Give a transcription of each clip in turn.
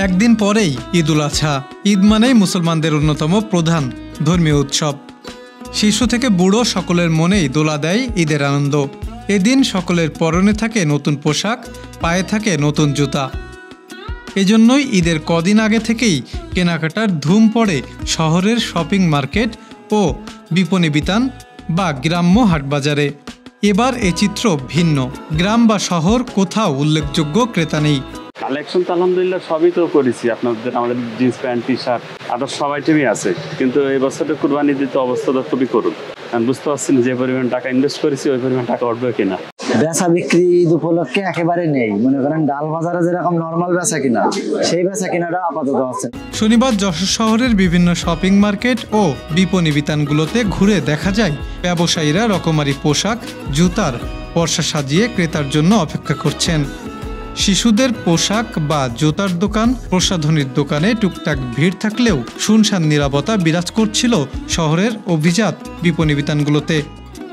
একদিন পরেই ঈদ উল আজহা। ঈদ মানেই মুসলমানদের অন্যতম প্রধান ধর্মীয় উৎসব। শিশু থেকে বুড়ো সকলের মনেই দোলা দেয় ঈদের আনন্দ। এদিন সকলের পরনে থাকে নতুন পোশাক, পায়ে থাকে নতুন জুতা। এজন্যই ঈদের কদিন আগে থেকেই কেনাকাটার ধুম পড়ে শহরের শপিং মার্কেট ও বিপণী বিতান বা গ্রাম্য হাটবাজারে। এবার এ চিত্র ভিন্ন। গ্রাম বা শহর কোথাও উল্লেখযোগ্য ক্রেতা নেই। কালেকশন তো আলহামদুলিল্লাহ সবই তো করেছি, আমাদের জিন্স প্যান্ট, টি শার্ট, আদার সব আইটেমই আছে। কিন্তু এই বছরটা কুরবানি দিতে অবস্থাটা খুবই করুন। আমি বুঝতে পারছি না যে পরিমাণ টাকা ইনভেস্ট করেছি ওই পরিমাণ টাকা উঠবে কিনা। বেচা বিক্রি ঈদ উপলক্ষে একেবারে নেই। মনে করেন ডাল বাজারে যেরকম নর্মাল বেচা কিনা, সেই বেচা কিনাটা আপাতত আছে। শনিবার যশোর শহরের বিভিন্ন শপিং মার্কেট ও বিপণী বিতানগুলোতে ঘুরে দেখা যায় ব্যবসায়ীরা রকমারি পোশাক, জুতার পসরা সাজিয়ে ক্রেতার জন্য অপেক্ষা করছেন। শিশুদের পোশাক বা জুতার দোকান, প্রসাধনীর দোকানে টুকটাক ভিড় থাকলেও শুনশান নীরবতা বিরাজ করছিল শহরের অভিজাত বিপণী বিতানগুলোতে।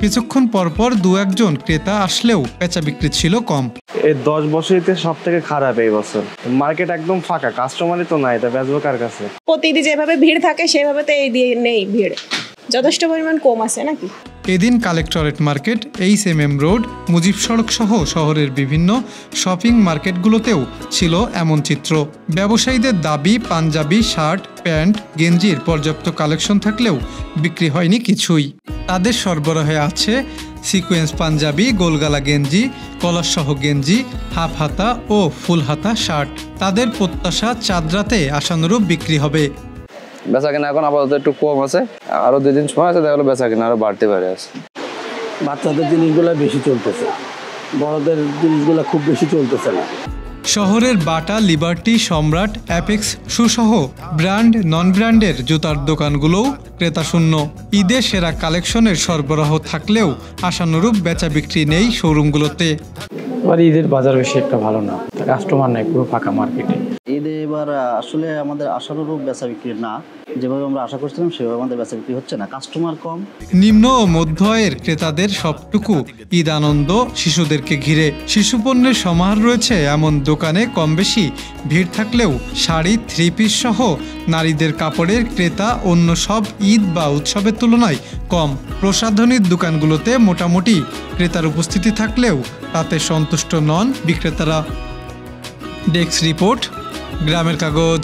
কিছুক্ষণ পরপর দু একজন ক্রেতা আসলেও বেচা বিক্রি ছিল কম। এই 10 বছরতে সব থেকে খারাপ এই বছর। মার্কেট একদম ফাঁকা, কাস্টমারই তো নাই, তা বেচবো কার কাছে? প্রতিদিন যেভাবে ভিড় থাকে সেভাবে তো এই দিয়ে নেই, ভিড় যথেষ্ট পরিমাণ কম আছে নাকি। এদিন collectorate market, HMM road, Mujib সড়ক সহ শহরের বিভিন্ন শপিং মার্কেটগুলোতেও ছিল এমন চিত্র। ব্যবসায়ীদের দাবি পাঞ্জাবি, শার্ট, প্যান্ট, গেঞ্জির পর্যাপ্ত কালেকশন থাকলেও বিক্রি হয়নি কিছুই। তাদের সরবরাহে আছে সিকোয়েন্স পাঞ্জাবি, গোলগালা গেঞ্জি, কলারসহ গেঞ্জি, হাফ হাতা ও ফুল হাতা শার্ট। তাদের প্রত্যাশা চাঁদরাতে আশানুরূপ বিক্রি হবে। বেচা কিনা এখন আপাতত একটু কম আছে, আরো 2 দিন সময় আছে, তাহলে বেচা কিনা আরো বাড়তে পারে। বাচ্চাদের জিনিসগুলো বেশি চলতেছে, বড়দের জিনিসগুলো খুব বেশি চলতেছে না। শহরের বাটা, লিবার্টি, সম্রাট, অ্যাপেক্স সুসহ ব্র্যান্ড নন ব্র্যান্ডের জুতার দোকানগুলোও ক্রেতা শূন্য। ঈদে সেরা কালেকশনের সরবরাহ থাকলেও আশানুরূপ বেচা বিক্রি নেই শোরুমগুলোতে। ঈদের বাজার বেশি একটা ভালো না, কাস্টমার নাই, পুরো ফাঁকা মার্কেটে। ঈদে এবার আসলে আমাদের আশানুরূপ বেচা বিক্রি না, যেভাবে আমরা আশা করছিলাম সেভাবে আমাদের বেচা বিক্রি হচ্ছে না, কাস্টমার কম। নিম্ন ও মধ্য আয়ের ক্রেতাদের সবটুকু ঈদ আনন্দ শিশুদেরকে ঘিরে। শিশু পণ্যের সমাহার রয়েছে এমন দোকানে কম বেশি ভিড় থাকলেও শাড়ি, 3 পিস সহ নারীদের কাপড়ের ক্রেতা অন্য সব ঈদ বা উৎসবের তুলনায় কম। প্রসাধনীর দোকানগুলোতে মোটামুটি ক্রেতার উপস্থিতি থাকলেও তাতে সন্তুষ্ট নন বিক্রেতারা। ডেস্ক রিপোর্ট, গ্রামের কাগজ।